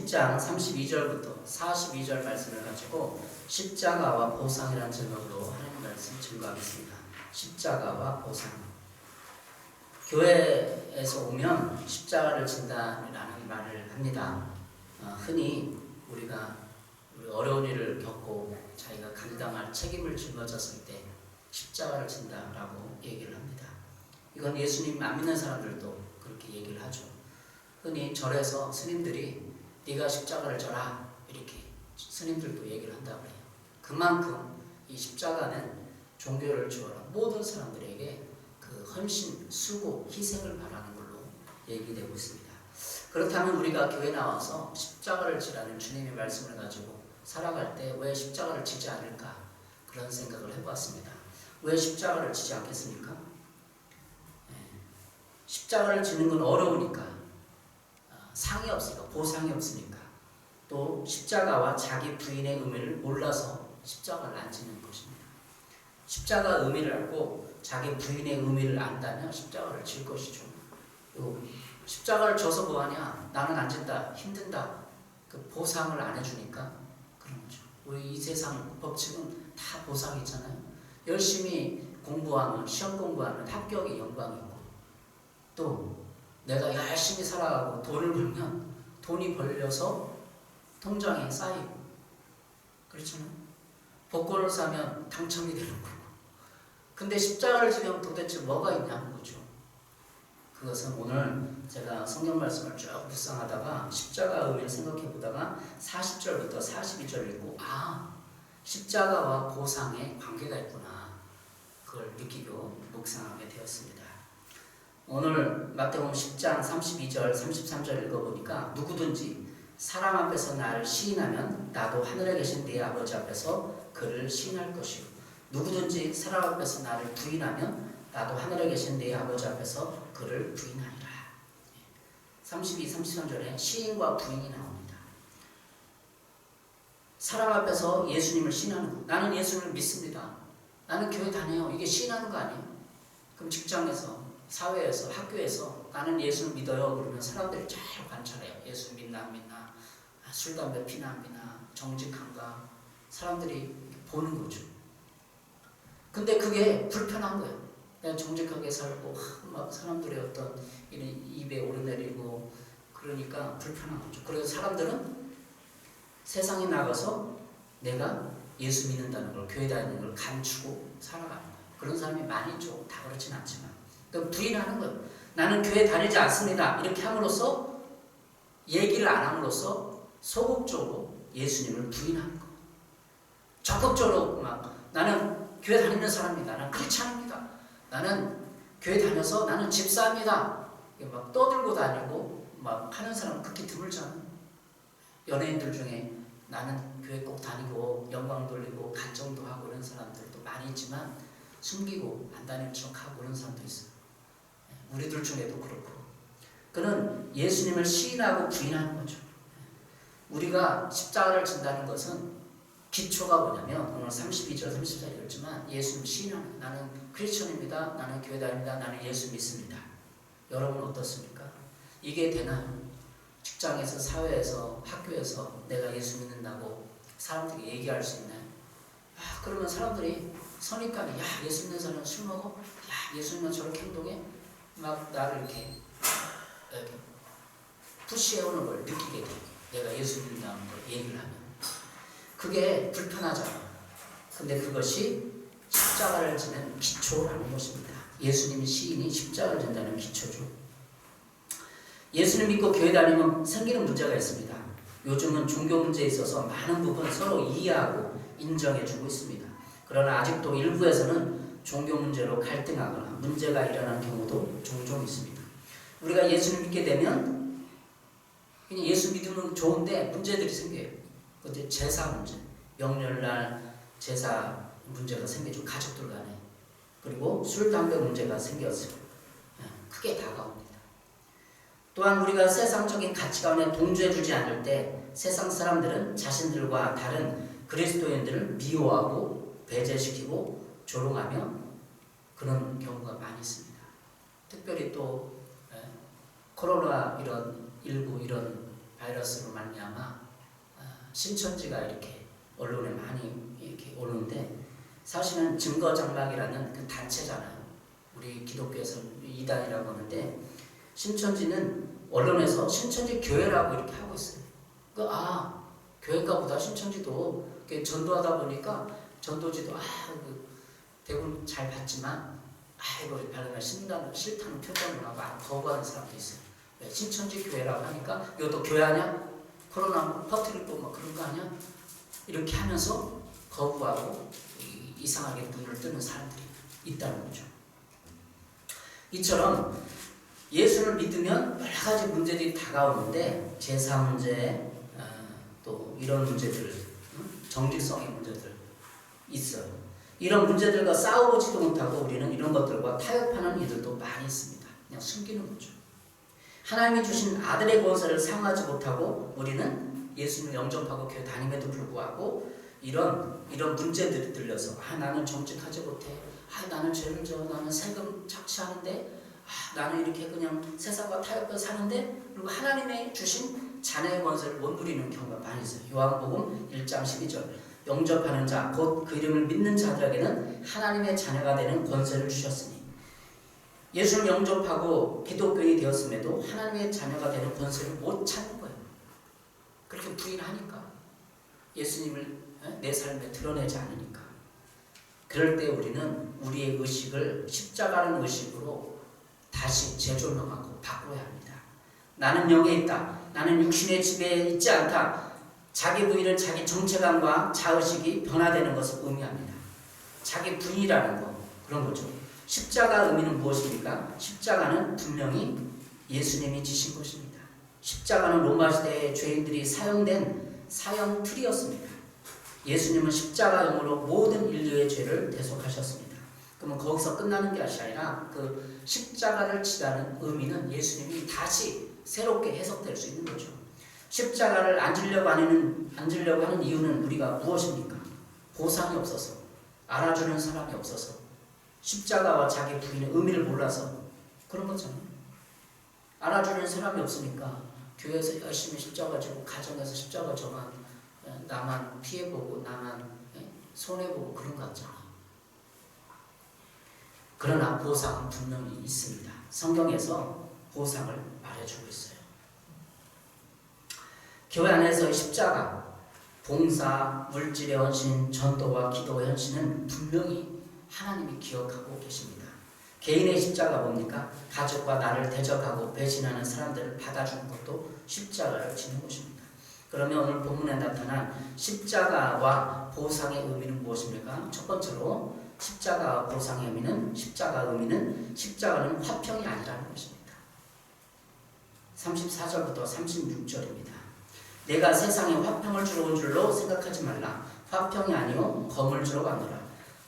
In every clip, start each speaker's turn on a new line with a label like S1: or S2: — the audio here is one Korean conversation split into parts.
S1: 10장 32절부터 42절 말씀을 가지고 십자가와 보상이라는 제목으로 하나님 말씀 증거하겠습니다. 십자가와 보상. 교회에서 오면 십자가를 진다라는 말을 합니다. 흔히 우리가 어려운 일을 겪고 자기가 감당할 책임을 짊어졌을 때 십자가를 진다라고 얘기를 합니다. 이건 예수님 안 믿는 사람들도 그렇게 얘기를 하죠. 흔히 절에서 스님들이 네가 십자가를 져라 이렇게 스님들도 얘기를 한다고 해요. 그만큼 이 십자가는 종교를 주어라 모든 사람들에게 그 헌신, 수고, 희생을 바라는 걸로 얘기되고 있습니다. 그렇다면 우리가 교회 나와서 십자가를 지라는 주님의 말씀을 가지고 살아갈 때 왜 십자가를 지지 않을까 그런 생각을 해보았습니다. 왜 십자가를 지지 않겠습니까? 십자가를 지는 건 어려우니까, 상이 없으니까, 보상이 없으니까, 또 십자가와 자기 부인의 의미를 몰라서 십자가를 안 지는 것입니다. 십자가 의미를 알고 자기 부인의 의미를 안다면 십자가를 질 것이죠. 십자가를 져서 뭐하냐? 나는 안 진다, 힘든다. 그 보상을 안 해주니까 그런 거죠. 우리 이 세상 법칙은 다 보상이 있잖아요. 열심히 공부하면, 시험 공부하면 합격이 영광이고, 또 내가 열심히 살아가고 돈을 벌면 돈이 벌려서 통장에 쌓이고, 그렇잖아요. 복권을 사면 당첨이 되는 거고. 근데 십자가를 지면 도대체 뭐가 있냐는 거죠. 그것은 오늘 제가 성경 말씀을 쭉 묵상하다가 십자가 의미를 생각해 보다가 40절부터 42절 읽고 십자가와 보상에 관계가 있구나 그걸 느끼고 묵상하게 되었습니다. 오늘 마태복음 10장 32절 33절 읽어보니까 누구든지 사람 앞에서 나를 시인하면 나도 하늘에 계신 네 아버지 앞에서 그를 시인할 것이요 누구든지 사람 앞에서 나를 부인하면 나도 하늘에 계신 네 아버지 앞에서 그를 부인하리라. 32, 33절에 시인과 부인이 나옵니다. 사람 앞에서 예수님을 시인하는 거. 나는 예수님을 믿습니다. 나는 교회 다녀요. 이게 시인하는 거 아니에요? 그럼 직장에서, 사회에서, 학교에서 나는 예수를 믿어요. 그러면 사람들이 잘 관찰해요. 예수 믿나 안 믿나, 술, 담배 피나 안 피나, 정직한가. 사람들이 보는 거죠. 근데 그게 불편한 거예요. 내가 정직하게 살고 막 사람들의 어떤 입에 오르내리고 그러니까 불편한 거죠. 그래서 사람들은 세상에 나가서 내가 예수 믿는다는 걸, 교회 다니는 걸 감추고 살아가는 거예요. 그런 사람이 많이 있죠. 다 그렇진 않지만. 그러니까 부인하는 거예요. 나는 교회 다니지 않습니다. 이렇게 함으로써 얘기를 안 함으로써 소극적으로 예수님을 부인하는 거예요. 적극적으로 막 나는 교회 다니는 사람입니다. 나는 크리스찬입니다. 나는 교회 다녀서 나는 집사입니다. 막 떠들고 다니고 막 하는 사람은 극히 드물잖아요. 연예인들 중에 나는 교회 꼭 다니고 영광 돌리고 간청도 하고 이런 사람들도 많이 있지만 숨기고 안 다니는 척하고 그런 사람도 있어요. 우리들 중에도 그렇고. 그는 예수님을 시인하고 부인하는 거죠. 우리가 십자가를 진다는 것은 기초가 뭐냐면 오늘 32절 34절 읽었지만 예수님 시인하는 나는 크리스천입니다. 나는 교회 다닙니다. 나는 예수 믿습니다. 여러분 어떻습니까? 이게 되나요? 직장에서, 사회에서, 학교에서 내가 예수 믿는다고 사람들이 얘기할 수 있나요? 그러면 사람들이 선입관이 예수 믿는 사람은 술 먹어? 예수 믿는 저렇게 행동해? 막 나를 이렇게 푸시해오는 걸 느끼게 돼. 내가 예수 믿는다는 걸 얘기를 하면. 그게 불편하잖아. 근데 그것이 십자가를 지는 기초라는 것입니다. 예수님 시인이 십자가를 진다는 기초죠. 예수님 믿고 교회 다니면 생기는 문제가 있습니다. 요즘은 종교 문제에 있어서 많은 부분 서로 이해하고 인정해주고 있습니다. 그러나 아직도 일부에서는 종교 문제로 갈등하거나 문제가 일어나는 경우도 종종 있습니다. 우리가 예수님 믿게 되면 그냥 예수 믿으면 좋은데 문제들이 생겨요. 근데 제사 문제, 명절날 제사 문제가 생기죠. 가족들 간에. 그리고 술, 담배 문제가 생겼어요. 크게 다가옵니다. 또한 우리가 세상적인 가치관에 동조해주지 않을 때 세상 사람들은 자신들과 다른 그리스도인들을 미워하고 배제시키고 조롱하며 그런 경우가 많이 있습니다. 특별히 또 코로나 이런 19 이런 바이러스로 말미암아 신천지가 이렇게 언론에 많이 이렇게 오는데 사실은 증거장막이라는 그 단체잖아요. 우리 기독교에서 이단이라고 하는데 신천지는 언론에서 신천지 교회라고 이렇게 하고 있어요. 교회인가 보다. 신천지도 전도하다 보니까 전도지도 대부분 잘 받지만 이거 별로 싫다는 표정을 하고 거부하는 사람도 있어요. 왜? 신천지 교회라고 하니까 이것도 교회 아니야? 코로나 퍼뜨리고 뭐 그런 거 아니야? 이렇게 하면서 거부하고 이상하게 눈을 뜨는 사람들이 있다는 거죠. 이처럼 예수를 믿으면 여러 가지 문제들이 다가오는데 제사 문제, 또 이런 문제들, 정직성의 문제들 있어요. 이런 문제들과 싸워보지도 못하고 우리는 이런 것들과 타협하는 이들도 많이 있습니다. 그냥 숨기는 거죠. 하나님이 주신 아들의 권세를 사용하지 못하고 우리는 예수님을 영접하고 교회 다님에도 불구하고 이런 문제들이 들려서 나는 정직하지 못해. 나는 죄를 져. 나는 세금 착취하는데 나는 이렇게 그냥 세상과 타협해서 사는데 그리고 하나님의 주신 자녀의 권세를 못 누리는 경우가 많이 있어요. 요한복음 1장 12절 영접하는 자 곧 그 이름을 믿는 자들에게는 하나님의 자녀가 되는 권세를 주셨으니 예수를 영접하고 기독교인이 되었음에도 하나님의 자녀가 되는 권세를 못 찾는 거예요. 그렇게 부인하니까 예수님을 내 삶에 드러내지 않으니까. 그럴 때 우리는 우리의 의식을 십자가라는 의식으로 다시 재조명하고 바꿔야 합니다. 나는 영에 있다. 나는 육신의 지배에 있지 않다. 자기 부인은 자기 정체감과 자의식이 변화되는 것을 의미합니다. 자기 부인이라는 거 그런 거죠. 십자가 의미는 무엇입니까? 십자가는 분명히 예수님이 지신 것입니다. 십자가는 로마 시대의 죄인들이 사용된 사형 틀이었습니다. 예수님은 십자가용으로 모든 인류의 죄를 대속하셨습니다. 그러면 거기서 끝나는 게 아니라 그 십자가를 치다는 의미는 예수님이 다시 새롭게 해석될 수 있는 거죠. 십자가를 안 지려고 하는 이유는 우리가 무엇입니까? 보상이 없어서, 알아주는 사람이 없어서, 십자가와 자기 부인의 의미를 몰라서 그런 거잖아요. 알아주는 사람이 없으니까 교회에서 열심히 십자가 지고 가정에서 십자가 저만 나만 피해보고 나만 손해보고 그런 거 같잖아. 그러나 보상은 분명히 있습니다. 성경에서 보상을 말해주고 있어요. 교회 안에서의 십자가, 봉사, 물질의 헌신, 전도와 기도의 헌신은 분명히 하나님이 기억하고 계십니다. 개인의 십자가 뭡니까? 가족과 나를 대적하고 배신하는 사람들을 받아주는 것도 십자가를 지는 것입니다. 그러면 오늘 본문에 나타난 십자가와 보상의 의미는 무엇입니까? 첫 번째로 십자가와 보상의 의미는 십자가는 화평이 아니라는 것입니다. 34절부터 36절입니다. 내가 세상에 화평을 주러 온 줄로 생각하지 말라. 화평이 아니요 검을 주러 가노라.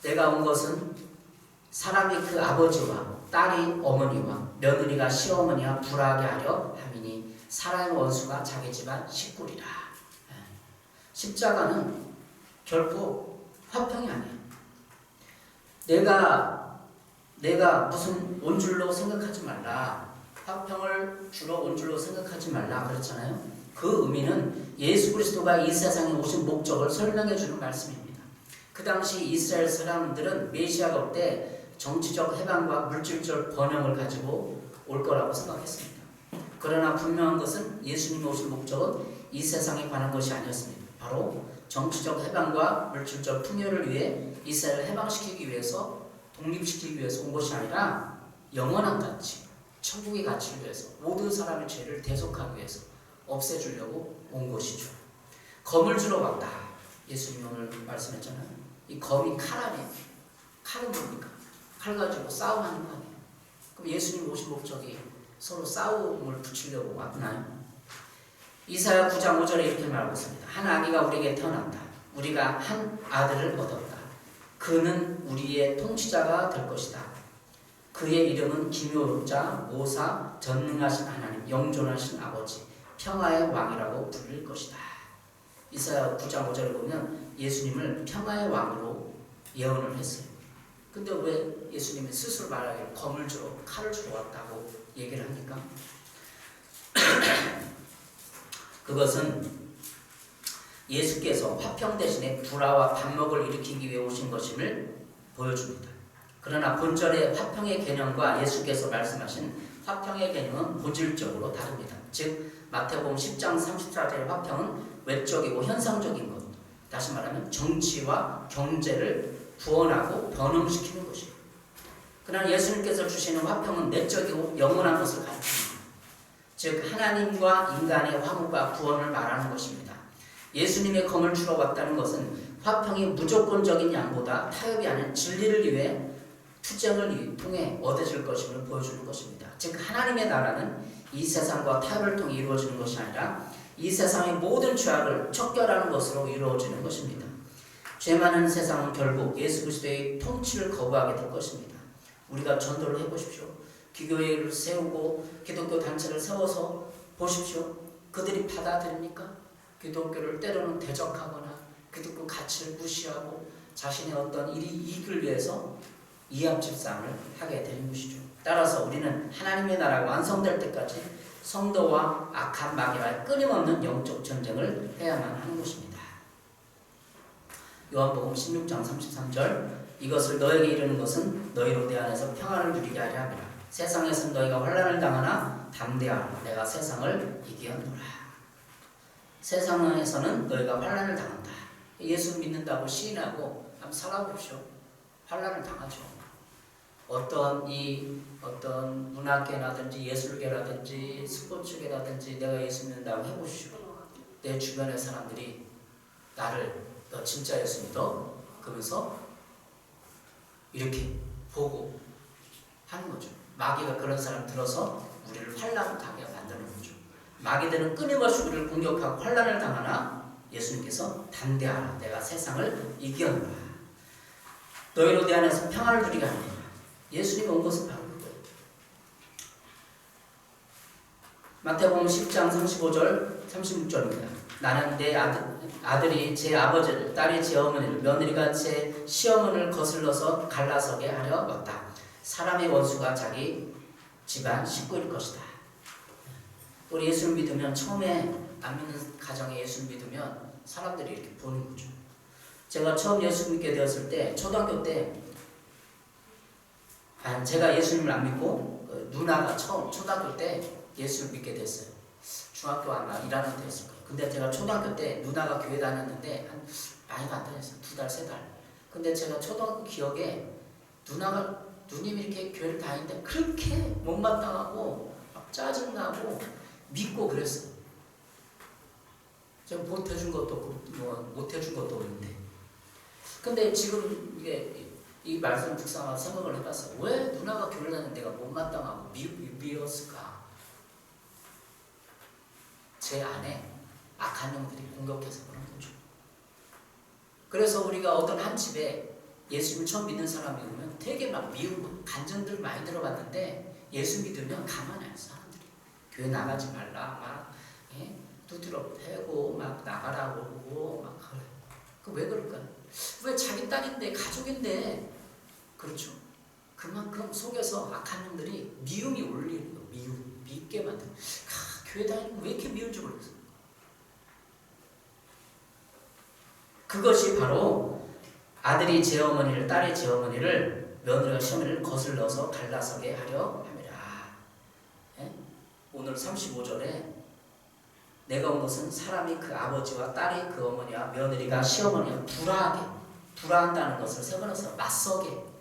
S1: 내가 온 것은 사람이 그 아버지와 딸이 어머니와 며느리가 시어머니와 불화하게 하려 함이니 사람의 원수가 자기 집안 식구리라. 십자가는 결코 화평이 아니에요. 내가 무슨 온 줄로 생각하지 말라. 화평을 주러 온 줄로 생각하지 말라 그랬잖아요. 그 의미는 예수 그리스도가 이 세상에 오신 목적을 설명해 주는 말씀입니다. 그 당시 이스라엘 사람들은 메시아가 올 때 정치적 해방과 물질적 번영을 가지고 올 거라고 생각했습니다. 그러나 분명한 것은 예수님이 오신 목적은 이 세상에 관한 것이 아니었습니다. 바로 정치적 해방과 물질적 풍요를 위해 이스라엘을 해방시키기 위해서 독립시키기 위해서 온 것이 아니라 영원한 가치, 천국의 가치를 위해서 모든 사람의 죄를 대속하기 위해서 없애주려고 온 것이죠. 검을 주러 왔다. 예수님이 오늘 말씀했잖아요. 이 검이 칼 아니에요. 칼은 뭡니까? 칼 가지고 싸움하는 거 아니에요. 그럼 예수님 오신 목적이 서로 싸움을 붙이려고 왔나요? 이사야 9장 5절에 이렇게 말하고 있습니다. 한 아기가 우리에게 태어났다. 우리가 한 아들을 얻었다. 그는 우리의 통치자가 될 것이다. 그의 이름은 기묘자, 모사, 전능하신 하나님, 영존하신 아버지, 평화의 왕이라고 부를 것이다. 이사야 9장 5절에 보면 예수님을 평화의 왕으로 예언을 했어요. 근데 왜 예수님이 스스로 말하기를 검을 주러 칼을 주러 왔다고 얘기를 합니까? 그것은 예수께서 화평 대신에 불화와 반목을 일으키기 위해 오신 것임을 보여줍니다. 그러나 본절의 화평의 개념과 예수께서 말씀하신 화평의 개념은 본질적으로 다릅니다. 즉 마태복음 10장 34절의 화평은 외적이고 현상적인 것, 다시 말하면 정치와 경제를 구원하고 변형시키는 것이에요. 그러나 예수님께서 주시는 화평은 내적이고 영원한 것을 가르칩니다. 즉 하나님과 인간의 화목과 구원을 말하는 것입니다. 예수님의 검을 주러 왔다는 것은 화평이 무조건적인 양보다 타협이 아닌 진리를 위해 투쟁을 통해 얻어질 것임을 보여주는 것입니다. 즉 하나님의 나라는 이 세상과 타협을 통해 이루어지는 것이 아니라 이 세상의 모든 죄악을 척결하는 것으로 이루어지는 것입니다. 죄 많은 세상은 결국 예수 그리스도의 통치를 거부하게 될 것입니다. 우리가 전도를 해보십시오. 기교회를 세우고 기독교 단체를 세워서 보십시오. 그들이 받아들입니까? 기독교를 때로는 대적하거나 기독교 가치를 무시하고 자신의 어떤 이익을 위해서 이합집산을 하게 되는 것이죠. 따라서 우리는 하나님의 나라가 완성될 때까지 성도와 악한 마귀와의 끊임없는 영적 전쟁을 해야만 하는 것입니다. 요한복음 16장 33절 이것을 너에게 이르는 것은 너희로 내 안에서 평안을 누리게 하려 함이라. 세상에서는 너희가 환난을 당하나 담대하라. 내가 세상을 이기었노라. 세상에서는 너희가 환난을 당한다. 예수 믿는다고 시인하고 한번 살아보십시오. 환난을 당하죠. 어떤 문학계라든지 예술계라든지 스포츠계라든지 내가 예수 믿는다고 해보십시오. 내 주변의 사람들이 나를 너 진짜 예수 믿어? 그러면서 이렇게 보고 하는 거죠. 마귀가 그런 사람 들어서 우리를 환난을 당하게 만드는 거죠. 마귀들은 끊임없이 우리를 공격하고 환난을 당하나 예수님께서 담대하라. 내가 세상을 이기었노라. 너희로 내 안에서 평안을 누리게 하느니라. 예수님이 온 것은 바로 그거예요. 마태복음 10장 35절 36절입니다. 나는 내 아들이 제 아버지를, 딸이 제 어머니를, 며느리가 제 시어머니를 거슬러서 갈라서게 하려 왔다. 사람의 원수가 자기 집안 식구일 것이다. 우리 예수를 믿으면 처음에 안 믿는 가정에 예수를 믿으면 사람들이 이렇게 보는 거죠. 제가 처음 예수 믿게 되었을 때 초등학교 때 제가 예수님을 안 믿고 누나가 처음 초등학교 때 예수를 믿게 됐어요. 중학교 아마 1학년 때였을 거예요. 근데 제가 초등학교 때 누나가 교회 다녔는데 많이가 안 다녔어요. 2달, 3달. 근데 제가 초등학교 기억에 누님이 이렇게 교회를 다니는데 그렇게 못마땅하고 막 짜증나고 믿고 그랬어요. 제가 못해준 것도 없고 못해준 것도 없는데. 근데 지금 이 말씀 묵상하고 생각을 해봤어요. 왜 누나가 교회를 다니는 내가 못마땅하고 미웠을까? 제 안에 악한 영들이 공격해서 그런 거죠. 그래서 우리가 어떤 한 집에 예수를 처음 믿는 사람이 오면 되게 막 미운 간증들 많이 들어봤는데 예수 믿으면 가만히 안 사람들이 교회 나가지 말라 막 두드러 패고 막 나가라고 그러고 막 그래. 왜 그럴까요? 왜 자기 딸인데 가족인데 그렇죠. 그만큼 속에서 악한 놈들이 미움이 올리는 거, 미입게 만드는. 교회 다니면 왜 이렇게 미운 줄 모르겠어요. 그것이 바로 아들이 제 어머니를, 딸이 제 어머니를, 며느리가 시어머니를 거슬러서 갈라서게 하려 함이라. 오늘 35절에 내가 온 것은 사람이 그 아버지와 딸이 그 어머니와 며느리가 시어머니와 불화한다는 것을 세번역서 맞서게.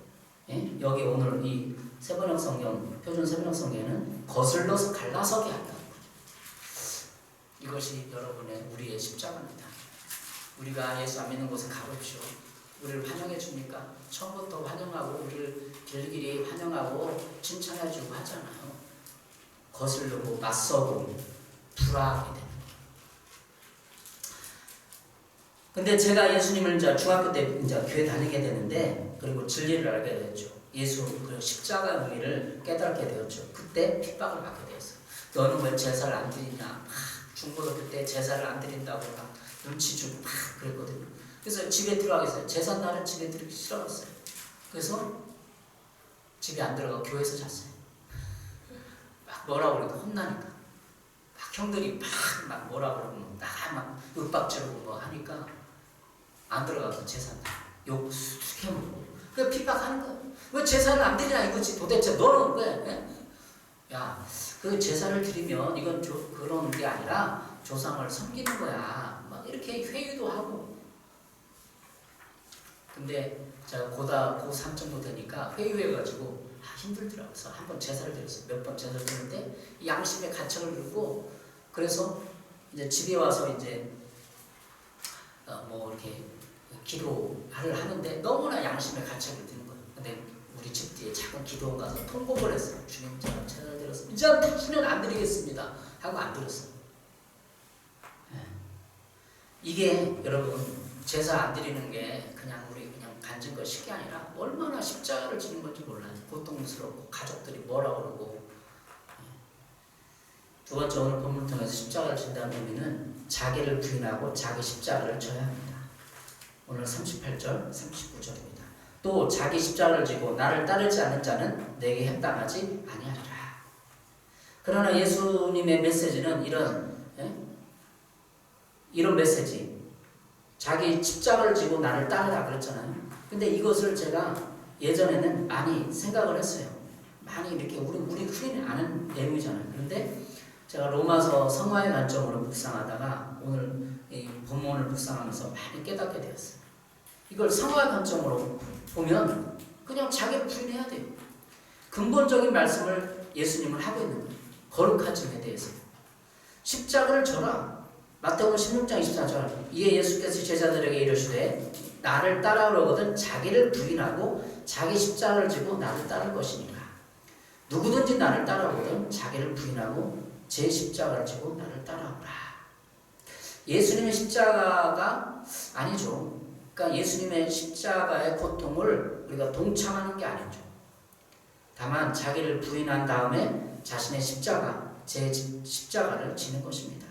S1: 여기 오늘 이 세번역 성경, 표준 세번역 성경에는 거슬러서 갈라서게 한다. 이것이 여러분의 우리의 십자가입니다. 우리가 예수 안 믿는 곳에 가보십시오. 우리를 환영해 줍니까? 처음부터 환영하고 우리를 길길이 환영하고 칭찬해 주고 하잖아요. 거슬르고 맞서고 불화하게 되는 거예요. 근데 제가 예수님을 이제 중학교 때 이제 교회 다니게 되는데 그리고 진리를 알게 됐죠. 예수 그 십자가 의미를 깨닫게 되었죠. 그때 핍박을 받게 되었어요. 너는 왜 제사를 안 드리냐? 막 중고등학교 때 제사를 안 드린다고 막 눈치 주고 막 그랬거든요. 그래서 집에 들어가겠어요. 제삿날은 집에 들어가기 싫어했어요. 그래서 집에 안 들어가고 교회에서 잤어요. 막 뭐라고 그러니까 혼나니까 막 형들이 막 뭐라 그러고 막 윽박지르고 뭐 하니까 안 들어가서 제사 욕 수툭해 먹고 그 핍박하는 거야. 왜 제사를 안 드리냐 이거지. 도대체 너는 왜? 야, 그 제사를 드리면 이건 그런 게 아니라 조상을 섬기는 거야. 막 이렇게 회유도 하고. 근데 제가 고3 정도 되니까 회유해가지고 힘들더라고요. 그래서 한번 제사를 드렸어요. 몇 번 제사를 드렸는데 양심의 가책을 들고 그래서 이제 집에 와서 이제 뭐 이렇게 기도를 하는데 너무나 양심의 가책을 드는 거예요. 근데 우리 집 뒤에 작은 기도원 가서 통곡을 했어요. 주님, 제가 제사를 드렸습니다. 이제 다시는 안 드리겠습니다. 하고 안 드렸어요. 이게 여러분 제사 안 드리는 게 그냥 우리 그냥 간증 것이 게 아니라 얼마나 십자가를 지는 건지 몰라요. 고통스럽고 가족들이 뭐라 그러고. 두 번째 오늘 본문을 통해서 십자가를 진다는 의미는 자기를 부인하고 자기 십자가를 져야 합니다. 오늘 38절, 39절입니다. 또 자기 십자가를 지고 나를 따르지 않는 자는 내게 합당하지 아니하리라. 그러나 예수님의 메시지는 이런 메시지. 자기 십자가를 지고 나를 따르라 그랬잖아요. 근데 이것을 제가 예전에는 많이 생각을 했어요. 많이 이렇게 우리 흔히 아는 내용이잖아요. 그런데 제가 로마서 성화의 관점으로 묵상하다가 오늘 이 본문을 묵상하면서 많이 깨닫게 되었어요. 이걸 성화의 관점으로 보면 그냥 자기를 부인해야 돼요. 근본적인 말씀을 예수님은 하고 있는 거예요. 거룩하심에 대해서. 십자가를 져라. 마태복음 16장 24절. 이에 예수께서 제자들에게 이르시되 나를 따라오려거든 자기를 부인하고 자기 십자가를 지고 나를 따를 것이니라. 누구든지 나를 따라오거든 자기를 부인하고 제 십자가를 지고 나를 따라오라. 예수님의 십자가가 아니죠. 그러니까 예수님의 십자가의 고통을 우리가 동참하는 게 아니죠. 다만 자기를 부인한 다음에 자신의 십자가, 제 십자가를 지는 것입니다.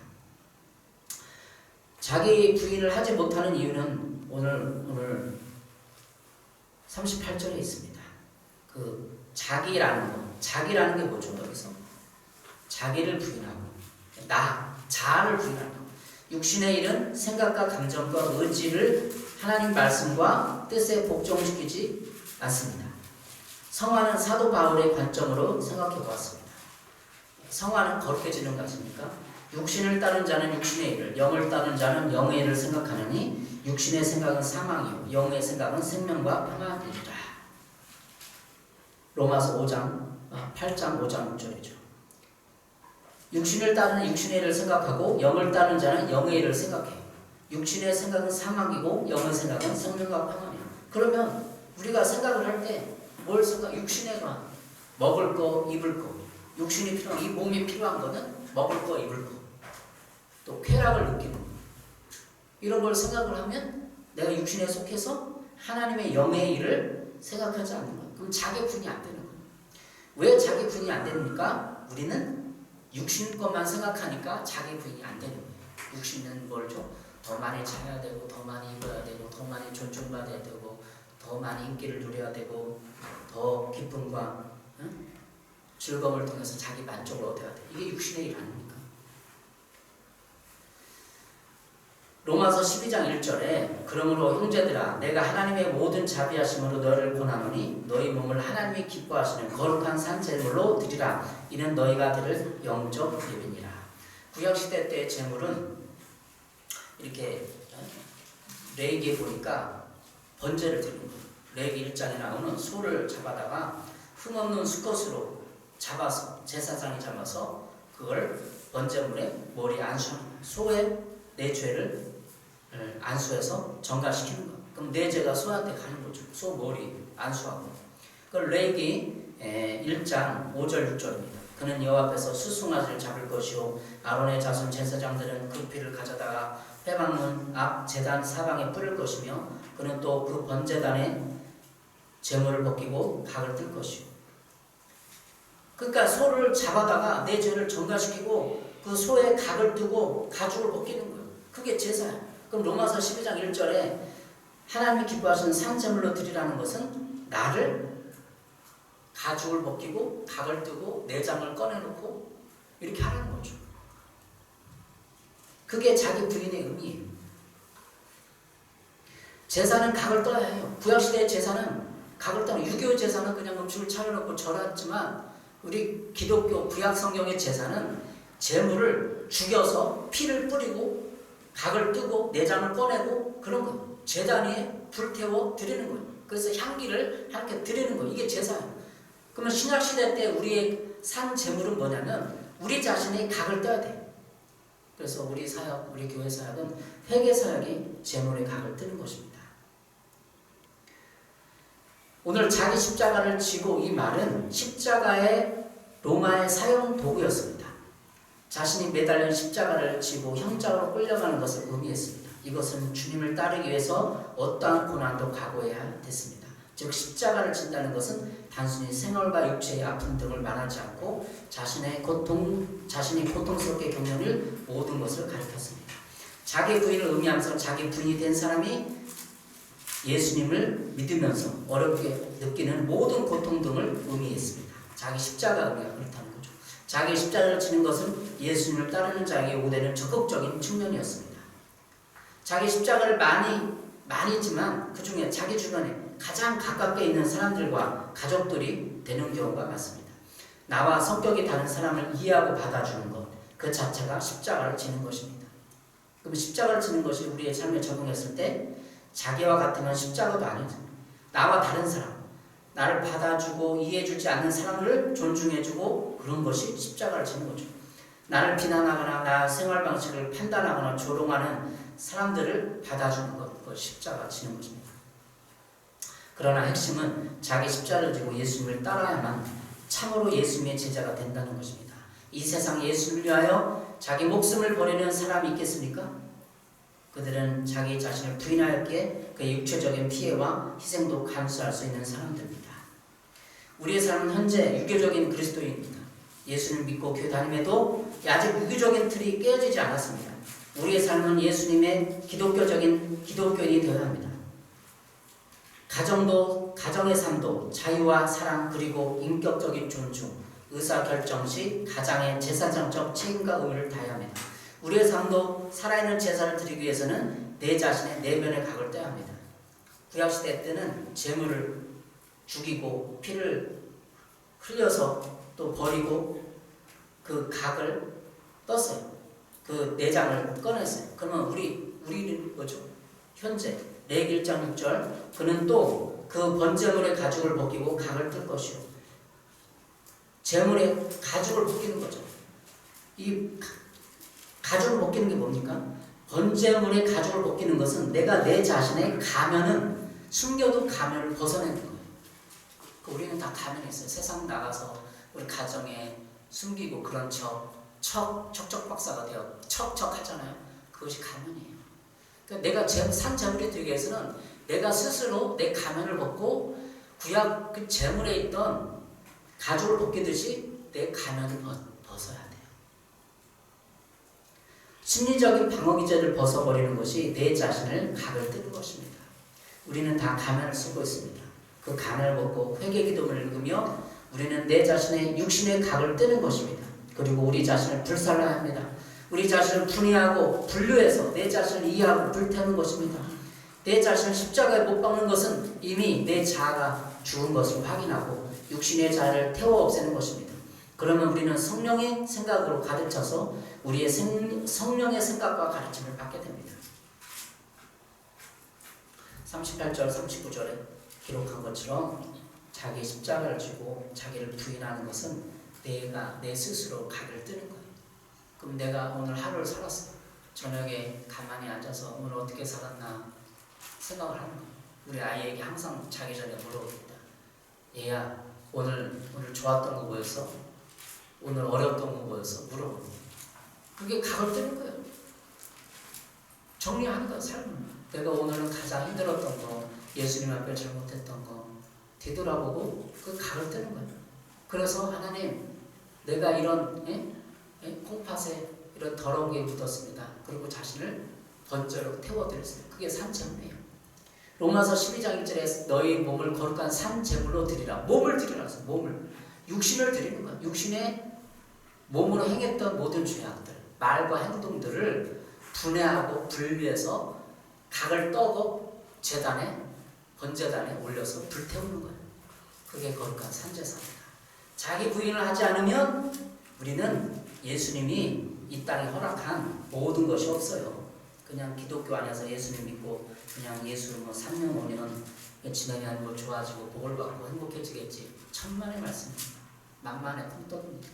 S1: 자기 부인을 하지 못하는 이유는 오늘 38절에 있습니다. 그 자기라는 게 뭐죠? 여기서 자기를 부인하고 자아를 부인하고 육신의 일은 생각과 감정과 의지를 하나님 말씀과 뜻에 복종시키지 않습니다. 성화는 사도 바울의 관점으로 생각해 보았습니다. 성화는 거룩해지는 것입니까? 육신을 따른 자는 육신의 일을, 영을 따른 자는 영의 일을 생각하느니 육신의 생각은 사망이요 영의 생각은 생명과 평안이니라. 로마서 8장 5장 6절이죠. 육신을 따르는 육신의 일을 생각하고 영을 따르는 자는 영의 일을 생각해요. 육신의 생각은 사망이고 영의 생각은 생명과 평안이에요. 그러면 우리가 생각을 할 때 뭘 생각? 육신의 것, 먹을 거, 입을 거. 육신이 필요한, 이 몸이 필요한 거는 먹을 거, 입을 거. 또 쾌락을 느끼는 거. 이런 걸 생각을 하면 내가 육신에 속해서 하나님의 영의 일을 생각하지 않는 거예요. 그럼 자기 분이 안 되는 거예요. 왜 자기 분이 안 됩니까? 우리는 육신 것만 생각하니까 자기 분이 안 되는 거예요. 육신은 뭘 줘? 더 많이 자야 되고, 더 많이 입어야 되고, 더 많이 존중받아야 되고, 더 많이 인기를 누려야 되고, 더 기쁨과 즐거움을 통해서 자기 만족을 얻어야 돼. 이게 육신의 일 아닙니까? 로마서 12장 1절에 그러므로 형제들아 내가 하나님의 모든 자비하심으로 너를 권하노니 너희 몸을 하나님이 기뻐하시는 거룩한 산 제물로 드리라. 이는 너희가 드릴 영적 예배니라. 구약시대 때의 제물은 이렇게 레위기에 보니까 번제를 드리는 거예요. 레위기 1장에 나오는 소를 잡아다가 흠없는 수컷으로 잡아서 제사장이 잡아서 그걸 번제물에 머리에 안수하는 거예요. 소의 내 죄를 안수해서 전가시키는 거예요. 그럼 내 죄가 소한테 가는 거죠. 소 머리 안수하고. 그걸 레위기 1장 5절 6절입니다. 그는 여호와 앞에서 수송아지를 잡을 것이요 아론의 자손 제사장들은 그 피를 가져다가 회막문 앞 제단 사방에 뿌릴 것이며 그는 또 그 번제단에 제물을 벗기고 각을 뜰 것이요. 그러니까 소를 잡아다가 내 죄를 전가시키고 그 소의 각을 뜨고 가죽을 벗기는 거예요. 그게 제사예요. 그럼 로마서 12장 1절에 하나님이 기뻐하시는 산제물로 드리라는 것은 나를 가죽을 벗기고 각을 뜨고 내장을 꺼내놓고 이렇게 하라는 거죠. 그게 자기 부인의 의미예요. 제사는 각을 떠야 해요. 구약시대의 제사는 각을 떠는, 유교 제사는 그냥 음식을 차려놓고 절했지만 우리 기독교 구약 성경의 제사는 제물을 죽여서 피를 뿌리고 각을 뜨고 내장을 꺼내고 그런 거예요. 제단 위에 불태워 드리는 거예요. 그래서 향기를 함께 드리는 거예요. 이게 제사예요. 그러면 신약시대 때 우리의 산 제물은 뭐냐면 우리 자신의 각을 떠야 돼요. 그래서 우리 사역, 우리 교회 사역은 회개 사역이 제물의 각을 뜨는 것입니다. 오늘 자기 십자가를 지고, 이 말은 십자가의 로마의 사용 도구였습니다. 자신이 매달린 십자가를 지고 형장으로 끌려가는 것을 의미했습니다. 이것은 주님을 따르기 위해서 어떠한 고난도 각오해야 됐습니다. 즉 십자가를 진다는 것은 단순히 생활과 육체의 아픔 등을 말하지 않고 자신이 고통스럽게 겪는 모든 것을 가리켰습니다. 자기 부인을 의미하면서 자기 부인이 된 사람이 예수님을 믿으면서 어렵게 느끼는 모든 고통 등을 의미했습니다. 자기 십자가 의미가 그렇다는 거죠. 자기 십자가를 지는 것은 예수님을 따르는 자에게 요구되는 적극적인 측면이었습니다. 자기 십자가를 많이 지만 그 중에 자기 주변에 가장 가깝게 있는 사람들과 가족들이 되는 경우가 많습니다. 나와 성격이 다른 사람을 이해하고 받아주는 것, 그 자체가 십자가를 지는 것입니다. 그럼 십자가를 지는 것이 우리의 삶에 적용했을 때 자기와 같으면 십자가도 아니죠. 나와 다른 사람, 나를 받아주고 이해해주지 않는 사람을 존중해주고 그런 것이 십자가를 지는 거죠. 나를 비난하거나 나 생활 방식을 판단하거나 조롱하는 사람들을 받아주는 것, 그것이 십자가 지는 것입니다. 그러나 핵심은 자기 십자가를 지고 예수님을 따라야만 참으로 예수님의 제자가 된다는 것입니다. 이 세상 예수를 위하여 자기 목숨을 버리는 사람이 있겠습니까? 그들은 자기 자신을 부인하였기에 그의 육체적인 피해와 희생도 감수할 수 있는 사람들입니다. 우리의 삶은 현재 유교적인 그리스도인입니다. 예수님을 믿고 교회 다님에도 아직 유교적인 틀이 깨어지지 않았습니다. 우리의 삶은 예수님의 기독교인이 되어야 합니다. 가정의 삶도 자유와 사랑 그리고 인격적인 존중, 의사결정 시 가장의 제사장적 책임과 의무를 다해야 합니다. 우리의 삶도 살아있는 제사를 드리기 위해서는 내 자신의 내면의 각을 떼야 합니다. 구약시대 때는 제물을 죽이고 피를 흘려서 또 버리고 그 각을 떴어요. 그 내장을 꺼냈어요. 그러면 우리는 뭐죠? 현재 레위기 1장 6절 그는 또 그 번제물의 가죽을 벗기고 각을 뜰 것이요. 제물의 가죽을 벗기는 거죠. 이 가죽을 벗기는 게 뭡니까? 번제물의 가죽을 벗기는 것은 내가 내 자신의 가면은 숨겨둔 가면을 벗어내는 거예요. 우리는 다 가면이 있어요. 세상 나가서 우리 가정에 숨기고 그런 척척박사가 되어 척척 하잖아요. 그것이 가면이에요. 그러니까 내가 산 제물이 되기 위해서는 내가 스스로 내 가면을 벗고 구약 그 제물에 있던 가죽을 벗기듯이 내 가면을 벗어야 돼요. 심리적인 방어 기제를 벗어버리는 것이 내 자신을 각을 뜨는 것입니다. 우리는 다 가면을 쓰고 있습니다. 그 가면을 벗고 회개 기도문을 읽으며 우리는 내 자신의 육신의 각을 뜨는 것입니다. 그리고 우리 자신을 불살라야 합니다. 우리 자신을 분해하고 분류해서 내 자신을 이해하고 불태우는 것입니다. 내 자신을 십자가에 못 박는 것은 이미 내 자아가 죽은 것을 확인하고 육신의 자아를 태워 없애는 것입니다. 그러면 우리는 성령의 생각으로 가득 차서 우리의 성령의 생각과 가르침을 받게 됩니다. 38절 39절에 기록한 것처럼 자기 십자가를 지고 자기를 부인하는 것은 내가 내 스스로 각을 뜨는 거예요. 그럼 내가 오늘 하루를 살았어. 저녁에 가만히 앉아서 오늘 어떻게 살았나 생각을 하는 거예요. 우리 아이에게 항상 자기 전에 물어봅니다. 얘야 오늘 좋았던 거 뭐였어? 오늘 어려웠던 거 뭐였어? 물어봅니다. 그게 각을 뜨는 거예요. 정리하는 거예요. 삶을. 내가 오늘은 가장 힘들었던 거, 예수님 앞에 잘못했던 거 되돌아보고 그 각을 뜨는 거예요. 그래서 하나님 내가 이런 콩팥에 이런 더러운 게 묻었습니다. 그리고 자신을 번제로 태워드렸어요. 그게 산제물이에요. 로마서 12장 1절에 너희 몸을 거룩한 산제물로 드리라. 몸을 드리라. 몸을. 육신을 드리는 거예요. 육신의 몸으로 행했던 모든 죄악들, 말과 행동들을 분해하고 분리해서 각을 떠고 제단에 번제단에 올려서 불태우는 거예요. 그게 거룩한 산제사입니다. 자기 부인을 하지 않으면 우리는 예수님이 이 땅에 허락한 모든 것이 없어요. 그냥 기독교 안에서 예수님 믿고 그냥 예수 3년 5년 지나면 뭐 좋아지고 복을 받고 행복해지겠지. 천만의 말씀입니다. 만만의 꿈떡입니다.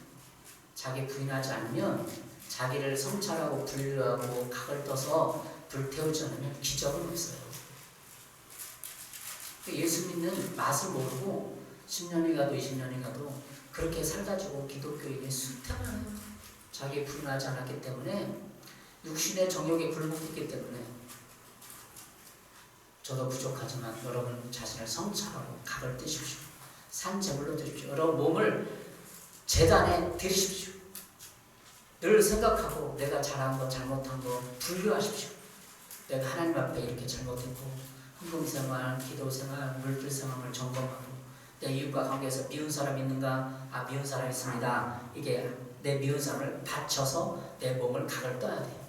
S1: 자기 부인하지 않으면 자기를 성찰하고 분류하고 각을 떠서 불태우지 않으면 기적은 없어요. 예수 믿는 맛을 모르고 10년이 가도 20년이 가도 그렇게 살가지고 기독교인이 수많아요. 자기 부인하지 않았기 때문에 육신의 정욕에 굴복했기 때문에 저도 부족하지만 여러분 자신을 성찰하고 각을 뜨십시오. 산제물로 드십시오. 여러분 몸을 제단에 드리십시오. 늘 생각하고 내가 잘한 거 잘못한 거 분류하십시오. 내가 하나님 앞에 이렇게 잘못했고 헌금생활, 기도생활, 물질생활을 점검하고 내 이웃과 관계에서 미운 사람 있는가? 아, 미운 사람 있습니다. 이게 내 미운 사람을 받쳐서 내 몸을 각을 떠야 돼요.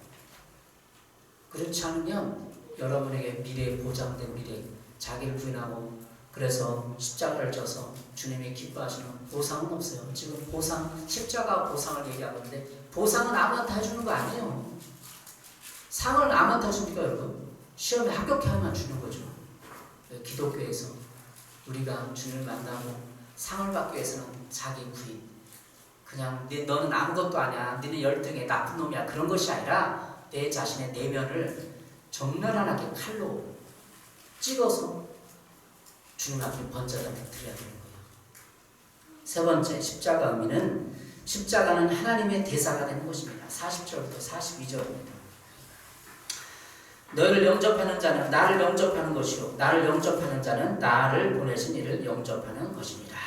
S1: 그렇지 않으면 여러분에게 미래에 보장된 미래, 자기를 부인하고 그래서 십자가를 져서 주님이 기뻐하시는 보상은 없어요. 지금 보상, 십자가 보상을 얘기하는데 보상은 아무한테 해주는 거 아니에요. 상을 아무한테 해줍니까 여러분? 시험에 합격해야만 주는 거죠. 기독교에서 우리가 주님을 만나고 상을 받기 위해서는 자기 부인, 그냥 너는 아무것도 아니야, 너는 열등해, 나쁜 놈이야, 그런 것이 아니라 내 자신의 내면을 적나라하게 칼로 찍어서 주님 앞에 번제단에 드려야 되는 거예요. 세 번째, 십자가 의미는 십자가는 하나님의 대사가 되는 것입니다. 40절부터 42절입니다. 너희를 영접하는 자는 나를 영접하는 것이요 나를 영접하는 자는 나를 보내신 이를 영접하는 것입니다.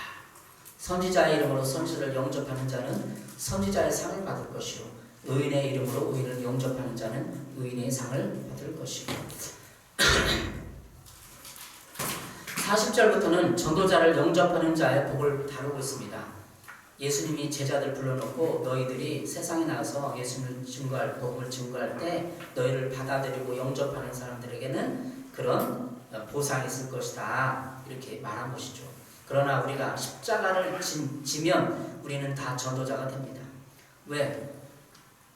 S1: 선지자의 이름으로 선지자를 영접하는 자는 선지자의 상을 받을 것이요 의인의 이름으로 의인을 영접하는 자는 의인의 상을 받을 것이요 40절부터는 전도자를 영접하는 자의 복을 다루고 있습니다. 예수님이 제자들 불러놓고 너희들이 세상에 나가서 예수님을 증거할, 복음을 증거할 때 너희를 받아들이고 영접하는 사람들에게는 그런 보상이 있을 것이다, 이렇게 말한 것이죠. 그러나 우리가 십자가를 지면 우리는 다 전도자가 됩니다. 왜?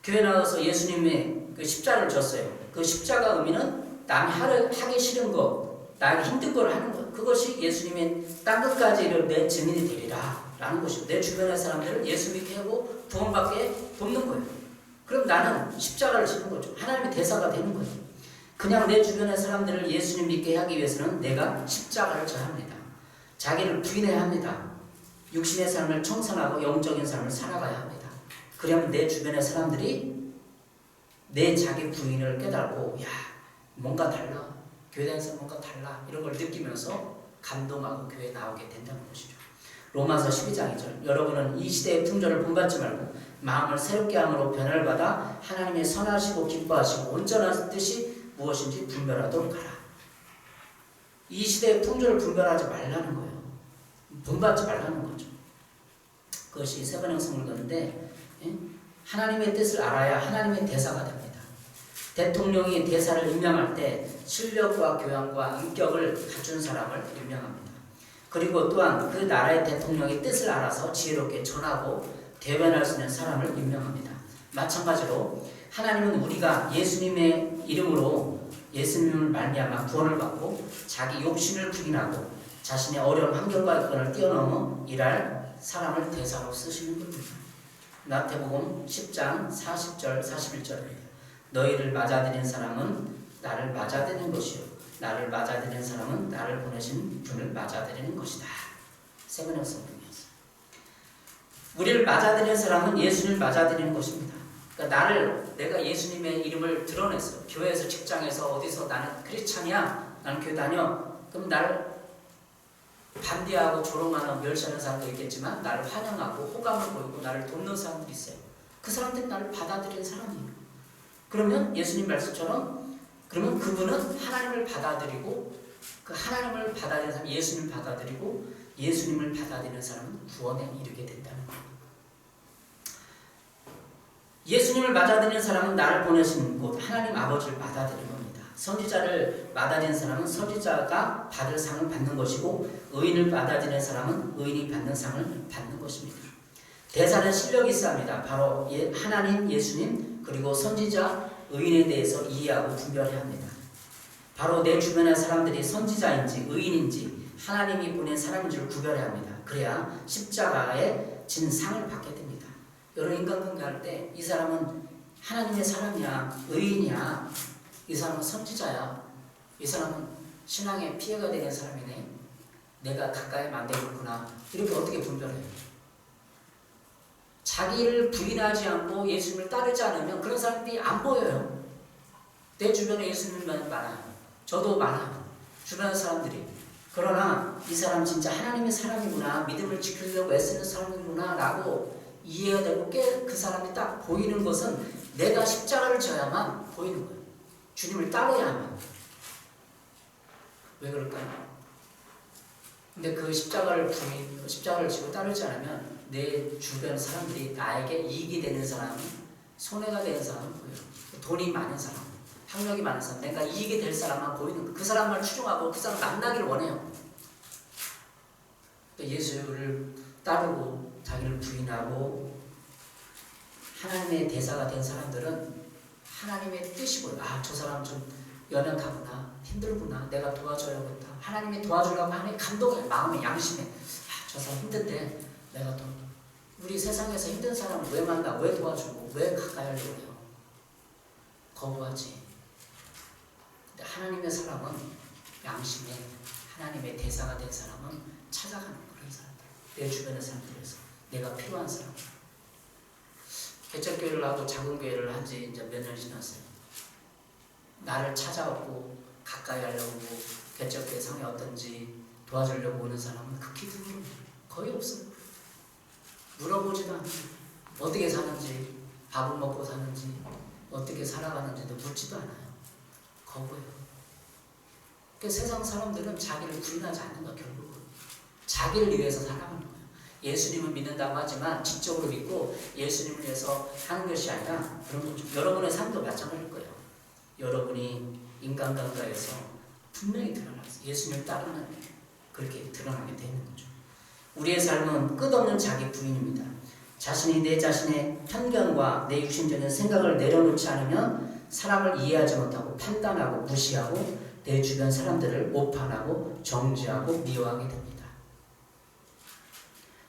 S1: 교회 나가서 예수님의 그 십자가를 졌어요. 그 십자가 의미는 남이 하기 싫은 거, 나에게 힘든 걸 하는 것, 그것이 예수님의 땅 끝까지 이르러 내 증인이 되리라 라는 것이고, 내 주변의 사람들을 예수 믿게 하고 구원받게 돕는 거예요. 그럼 나는 십자가를 지는 거죠. 하나님의 대사가 되는 거예요. 그냥 내 주변의 사람들을 예수님 믿게 하기 위해서는 내가 십자가를 져야 합니다. 자기를 부인해야 합니다. 육신의 삶을 청산하고 영적인 삶을 살아가야 합니다. 그러면 내 주변의 사람들이 내 자기 부인을 깨달고, 야, 뭔가 달라, 교회 다니면서 뭔가 달라, 이런 걸 느끼면서 감동하고 교회에 나오게 된다는 것이죠. 로마서 12장 2절, 여러분은 이 시대의 풍조를 본받지 말고 마음을 새롭게 함으로 변화를 받아 하나님의 선하시고 기뻐하시고 온전한 뜻이 무엇인지 분별하도록 하라. 이 시대의 풍조를 분별하지 말라는 거예요. 본받지 말라는 거죠. 그것이 세번역 성물건인데, 하나님의 뜻을 알아야 하나님의 대사가 됩니다. 대통령이 대사를 임명할 때 실력과 교양과 인격을 갖춘 사람을 임명합니다. 그리고 또한 그 나라의 대통령의 뜻을 알아서 지혜롭게 전하고 대변할 수 있는 사람을 임명합니다. 마찬가지로 하나님은 우리가 예수님의 이름으로 예수님을 말미암아 구원을 받고 자기 욕심을 부인하고 자신의 어려운 환경과 여건을 뛰어넘어 일할 사람을 대사로 쓰시는 겁니다. 마태복음 10장 40절 41절입니다. 너희를 맞아들인 사람은 나를 맞아들인 것이요 나를 맞아들이는 사람은 나를 보내신 분을 맞아들이는 것이다. 세번역 성경이었어요. 우리를 맞아들이는 사람은 예수님을 맞아들이는 것입니다. 그러니까 내가 예수님의 이름을 드러냈어. 교회에서, 직장에서, 어디서 나는 크리스찬이야, 나는 교회 다녀. 그럼 나를 반대하고 조롱하는, 멸시하는 사람도 있겠지만 나를 환영하고 호감을 보이고 나를 돕는 사람들이 있어요. 그 사람들이 나를 받아들이는 사람이에요. 그러면 예수님 말씀처럼, 그러면 그분은 하나님을 받아들이고, 그 하나님을 받아들이는 사람, 예수님을 받아들이고 예수님을 받아들이는 사람은 구원에 이르게 된다는 거예요. 예수님을 맞아들이는 사람은 나를 보내신 곳 하나님 아버지를 맞아들이는 겁니다. 선지자를 맞아들이는 사람은 선지자가 받을 상을 받는 것이고 의인을 맞아들이는 사람은 의인이 받는 상을 받는 것입니다. 대사는 실력이 있어야 합니다. 바로 하나님, 예수님, 그리고 선지자, 의인에 대해서 이해하고 분별해야 합니다. 바로 내 주변의 사람들이 선지자인지 의인인지 하나님이 보낸 사람인지를 구별해야 합니다. 그래야 십자가에 진 상을 받게 됩니다. 여러 인간관계 할 때 이 사람은 하나님의 사람이야, 의인이야, 이 사람은 선지자야, 이 사람은 신앙에 피해가 되는 사람이네, 내가 가까이 만들었구나, 이렇게 어떻게 분별해요? 자기를 부인하지 않고 예수님을 따르지 않으면 그런 사람들이 안 보여요. 내 주변에 예수님만 많아요. 저도 많아요. 주변의 사람들이. 그러나 이 사람 진짜 하나님의 사람이구나, 믿음을 지키려고 애쓰는 사람이구나 라고 이해가 되고 그 사람이 딱 보이는 것은 내가 십자가를 져야만 보이는 거예요. 주님을 따라야만. 왜 그럴까요? 근데 그 십자가를 지고 따르지 않으면 내 주변 사람들이 나에게 이익이 되는 사람, 손해가 되는 사람은 보여요. 돈이 많은 사람, 학력이 많은 사람, 내가 이익이 될 사람만 보이는 거예요. 그 사람만 추종하고 그 사람 만나기를 원해요. 예수를 따르고 자기를 부인하고 하나님의 대사가 된 사람들은 하나님의 뜻이 보여요. 아, 저 사람 좀 연약하구나, 힘들구나, 내가 도와줘야겠다. 하나님이 도와주려고 하는 감동이에요. 마음의 양심에. 아, 저 사람 힘든데 내가 또 우리 세상에서 힘든 사람을 왜 만나, 왜 도와주고, 왜 가까이 하려고 해요? 거부하지. 근데 하나님의 사람은 양심에 하나님의 대사가 된 사람은 찾아가는 그런 사람들. 내 주변의 사람들에서 내가 필요한 사람. 개척교회를 하고 작은 교회를 한 지 이제 몇 년 지났어요. 나를 찾아오고 가까이 하려고 개척교회 상이 어떤지 도와주려고 오는 사람은 극히 드물어요. 거의 없어요. 물어보지도 않아요. 어떻게 사는지, 밥을 먹고 사는지, 어떻게 살아가는지도 묻지도 않아요. 거부해요. 그러니까 세상 사람들은 자기를 부인하지 않는 거야, 결국은. 자기를 위해서 살아가는 거예요. 예수님을 믿는다고 하지만 지적으로 믿고 예수님을 위해서 하는 것이 아니라 그런 거죠. 여러분의 삶도 마찬가지일 거예요. 여러분이 인간관계에서 분명히 드러났어요. 예수님을 따르면 그렇게 드러나게 되는 거죠. 우리의 삶은 끝없는 자기 부인입니다. 자신이 내 자신의 편견과 내 육신적인 생각을 내려놓지 않으면 사람을 이해하지 못하고 판단하고 무시하고 내 주변 사람들을 오판하고 정죄하고 미워하게 됩니다.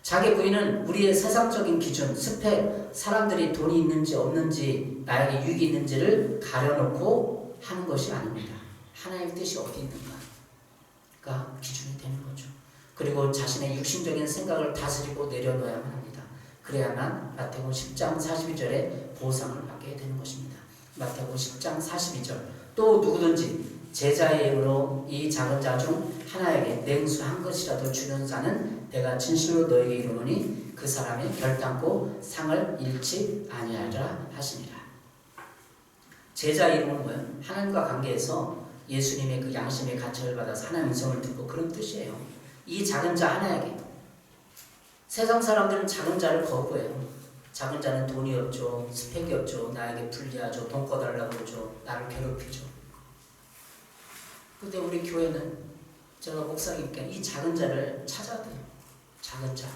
S1: 자기 부인은 우리의 세상적인 기준, 스펙, 사람들이 돈이 있는지 없는지, 나에게 유익이 있는지를 가려놓고 하는 것이 아닙니다. 하나님의 뜻이 어디 있는가가 기준이 되는 거죠. 그리고 자신의 육신적인 생각을 다스리고 내려놓아야만 합니다. 그래야만 마태복음 10장 42절에 보상을 받게 되는 것입니다. 마태복음 10장 42절. 또 누구든지 제자의 이름으로 이 작은 자 중 하나에게 냉수 한 것이라도 주는 자는 내가 진실로 너에게 이르노니 그 사람이 결단코 상을 잃지 아니하리라 하시니라. 제자 이름은 뭐예요? 하나님과 관계에서 예수님의 그 양심의 가책을 받아서 하나님의 음성을 듣고, 그런 뜻이에요. 이 작은 자 하나에게. 세상 사람들은 작은 자를 거부해요. 작은 자는 돈이 없죠, 스펙이 없죠, 나에게 불리하죠, 돈 꺼달라고 그러죠, 나를 괴롭히죠. 근데 우리 교회는, 제가 목사님께 이 작은 자를 찾아야 돼요. 작은 자,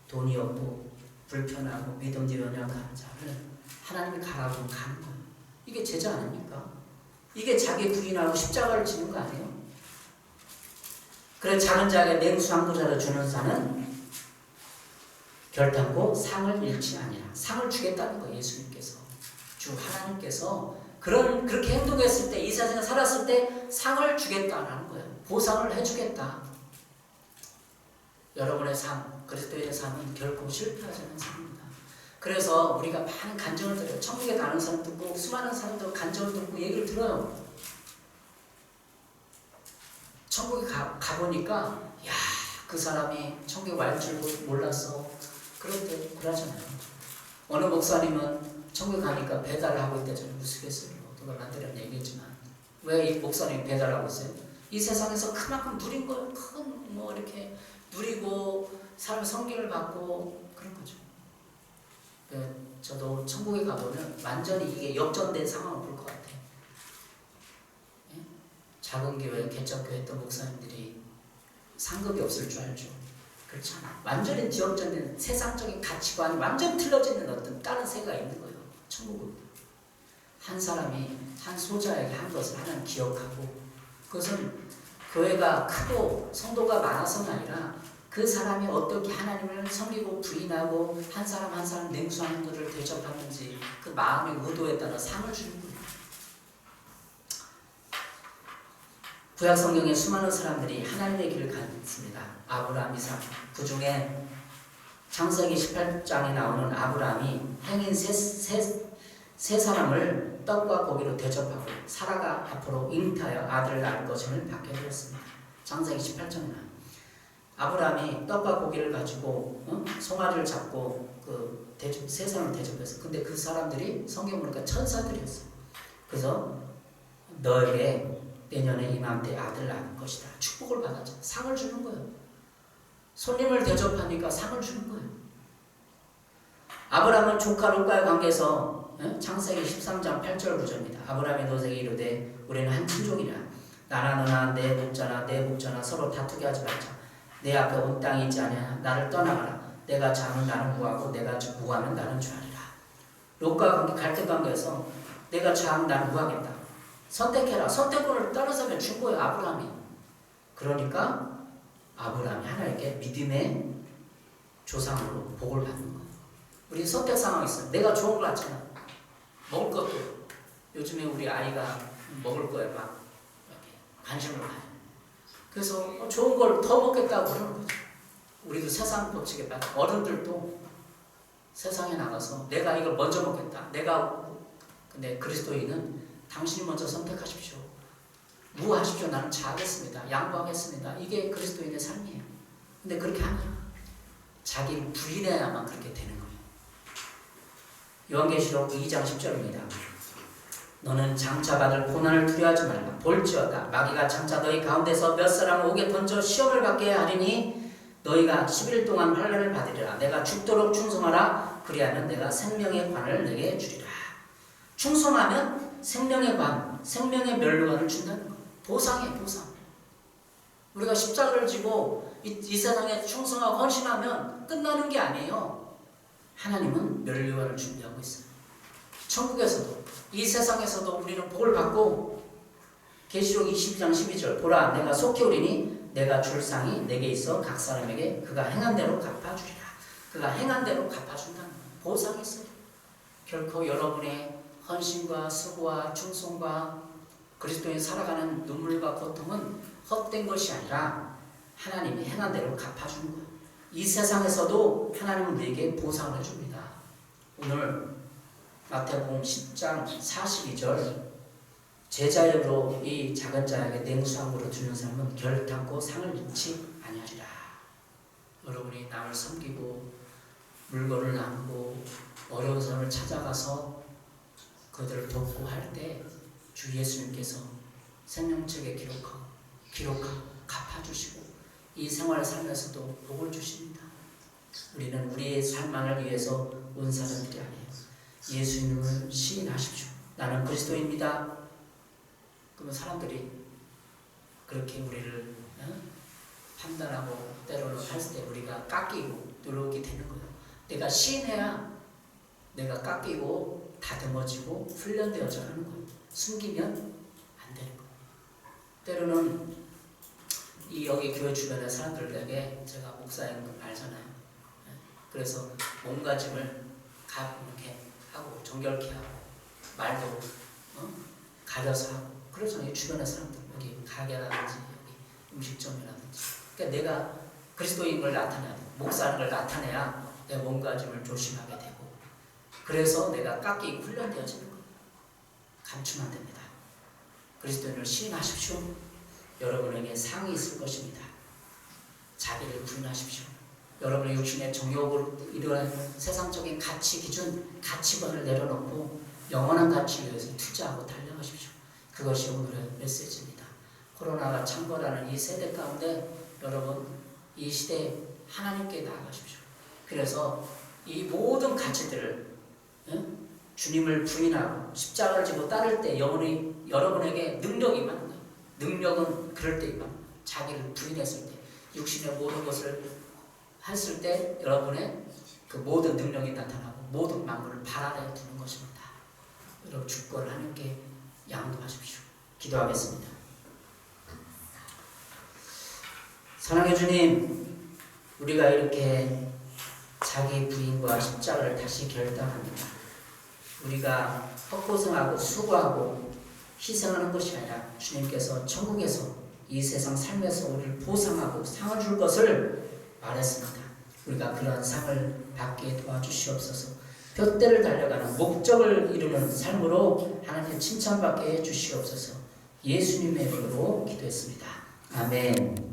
S1: 돈이 없고 불편하고 믿음도 연약한 자를 하나님이 가라고 가는 거예요. 이게 제자 아닙니까? 이게 자기 부인하고 십자가를 지는 거 아니에요? 그래, 작은 자에게 냉수 한 그릇을 주는 자는 결단코 상을 잃지 아니라, 상을 주겠다는 거예요. 예수님께서, 주 하나님께서 그렇게 행동했을 때, 이 세상에 살았을 때 상을 주겠다는 거예요. 보상을 해주겠다. 여러분의 삶, 그리스도의 삶은 결코 실패하지 않는 삶입니다. 그래서 우리가 많은 간증을 들어요. 천국에 가는 사람 듣고, 수많은 사람들 간증을 듣고 얘기를 들어요. 천국에 가보니까, 야, 그 사람이 천국에 갈 줄 몰랐어. 그런데 그러잖아요. 어느 목사님은 천국에 가니까 배달을 하고 있다. 저는 우스갯소리로 누가 만들었냐 얘기했지만, 왜 이 목사님이 배달하고 있어요? 이 세상에서 그만큼 누린 걸, 큰 뭐 이렇게 누리고 사람 성기를 받고 그런 거죠. 저도 천국에 가보면 완전히 이게 역전된 상황을 볼 것 같아요. 예? 작은 교회, 개척교회 했던 목사님들이 상급이 없을 줄 알죠. 그렇지 않아. 완전히 역전된 세상적인 가치관이 완전 틀어지는 어떤 다른 세계가 있는 거예요. 천국은. 한 사람이 한 소자에게 한 것을 하나님 기억하고, 그것은 교회가 크고 성도가 많아서가 아니라 그 사람이 어떻게 하나님을 섬기고 부인하고 한 사람 한 사람 냉수하는 것을 대접하는지 그 마음의 의도에 따라 상을 주는 거예요. 구약 성경에 수많은 사람들이 하나님의 길을 갔습니다. 아브라함, 이삭. 그 중에 창세기 18장에 나오는 아브라함이 행인 세 사람을 떡과 고기로 대접하고 사라가 앞으로 잉타하여 아들을 낳을 것임을 받게 되었습니다. 창세기 18장에 나와요. 아브라함이 떡과 고기를 가지고 송아지를 잡고 그 세 사람을 대접했어요. 근데 그 사람들이 성경 보니까 천사들이었어요. 그래서 너에게 내년에 이맘때 아들 낳을 것이다. 축복을 받았죠. 상을 주는 거예요. 손님을 대접하니까 상을 주는 거예요. 아브라함은 조카 롯과의 관계에서 창세기 13장 8절 9절입니다. 아브라함의 노색이 이르되 우리는 한 친족이라 나나 너나 내 목자나 서로 다투게 하지 말자. 내 앞에 온 땅이 있지 아니하냐. 나를 떠나가라. 내가 장은 나는 구하고 내가 구하면 나는 주하리라. 롯과 갈등 관계에서 내가 장 나는 구하겠다. 선택해라. 선택권을 떨어지면 준 거예요. 아브라함이. 그러니까 아브라함이 하나님께 믿음의 조상으로 복을 받는 거예요. 우리 선택 상황이 있어요. 내가 좋은 거 같잖아. 먹을 것도 요즘에 우리 아이가 먹을 거에 막 관심을 가요. 그래서 좋은 걸 더 먹겠다고 그러는 거죠. 우리도 세상 법칙에 따라 어른들도 세상에 나가서 내가 이걸 먼저 먹겠다. 근데 그리스도인은 당신이 먼저 선택하십시오. 무하십시오. 나는 자하겠습니다. 양보하겠습니다. 이게 그리스도인의 삶이에요. 근데 그렇게 하냐? 자기를 부인해야만 그렇게 되는 거예요. 요한계시록 2장 10절입니다. 너는 장차 받을 고난을 두려워하지 말라. 볼지어다 마귀가 장차 너희 가운데서 몇 사람을 옥에 던져 시험을 받게 하리니 너희가 10일 동안 환난을 받으리라. 내가 죽도록 충성하라. 그리하면 내가 생명의 관을 내게 주리라. 충성하면 생명의 관, 생명의 멸류관을 준다는 거예요. 보상이에요. 보상. 우리가 십자가를 지고 이 세상에 충성하고 헌신하면 끝나는 게 아니에요. 하나님은 멸류관을 준비하고 있어요. 천국에서도 이 세상에서도 우리는 복을 받고, 계시록 22장 12절 보라 내가 속히 오리니 내가 줄 상이 내게 있어 각 사람에게 그가 행한 대로 갚아주리라. 그가 행한 대로 갚아준다는 거예요. 보상이 있어요. 결코 여러분의 헌신과 수고와 충성과 그리스도인 살아가는 눈물과 고통은 헛된 것이 아니라 하나님이 행한 대로 갚아주는 거예요. 이 세상에서도 하나님은 우리에게 보상을 해줍니다. 오늘 마태복음 10장 42절 제자역으로 이 작은 자에게 냉수함으로 주는 사람은 결단코 상을 잃지 아니하리라. 여러분이 남을 섬기고 물건을 나누고 어려운 사람을 찾아가서 그들을 돕고 할 때 주 예수님께서 생명책에 기록하고 갚아주시고 이 생활을 살면서도 복을 주십니다. 우리는 우리의 삶만을 위해서 온 사람들이 아니에요. 예수님을 시인하십시오. 나는 그리스도입니다. 그러면 사람들이 그렇게 우리를 판단하고 때로는 할 때 우리가 깎이고 누르게 되는 거예요. 내가 시인해야 내가 깎이고 다듬어지고 훈련되어져 가는 거예요. 숨기면 안 되는 거예요. 때로는 여기 교회 주변의 사람들에게 제가 목사인 걸 알잖아요. 그래서 몸가짐을 이렇게 하고 정결케 하고 말도 가려서 하고 그러잖아요. 주변의 사람들 여기 가게라든지 여기 음식점이라든지. 그러니까 내가 그리스도인 걸 나타내야 돼. 목사인 걸 나타내야 내 몸가짐을 조심하게 되고 그래서 내가 깎이고 훈련되어지는 거예요. 감추면 안 됩니다. 그리스도인을 시인하십시오. 여러분에게 상이 있을 것입니다. 자기를 부인하십시오. 여러분의 육신의 정욕으로 이러한 세상적인 가치 기준, 가치관을 내려놓고 영원한 가치를 위해서 투자하고 달려가십시오. 그것이 오늘의 메시지입니다. 코로나가 창궐하는 이 세대 가운데 여러분 이 시대에 하나님께 나아가십시오. 그래서 이 모든 가치들을 주님을 부인하고 십자가를 지고 따를 때 여러분에게 능력이 임하는 거예요. 능력은 그럴 때 임합니다. 자기를 부인했을 때, 육신의 모든 것을 했을 때 여러분의 그 모든 능력이 나타나고 모든 만물을 발 아래에 두는 것입니다. 여러분 주권을 하나님께 양도하십시오. 기도하겠습니다. 사랑해 주님, 우리가 이렇게 자기 부인과 십자가를 다시 결단합니다. 우리가 헛고생하고 수고하고 희생하는 것이 아니라 주님께서 천국에서 이 세상 삶에서 우리를 보상하고 상을 줄 것을 말했습니다. 우리가 그러한 상을 받게 도와주시옵소서. 돛대를 달려가는 목적을 이루는 삶으로 하나님의 칭찬받게 해주시옵소서. 예수님의 이름으로 기도했습니다. 아멘.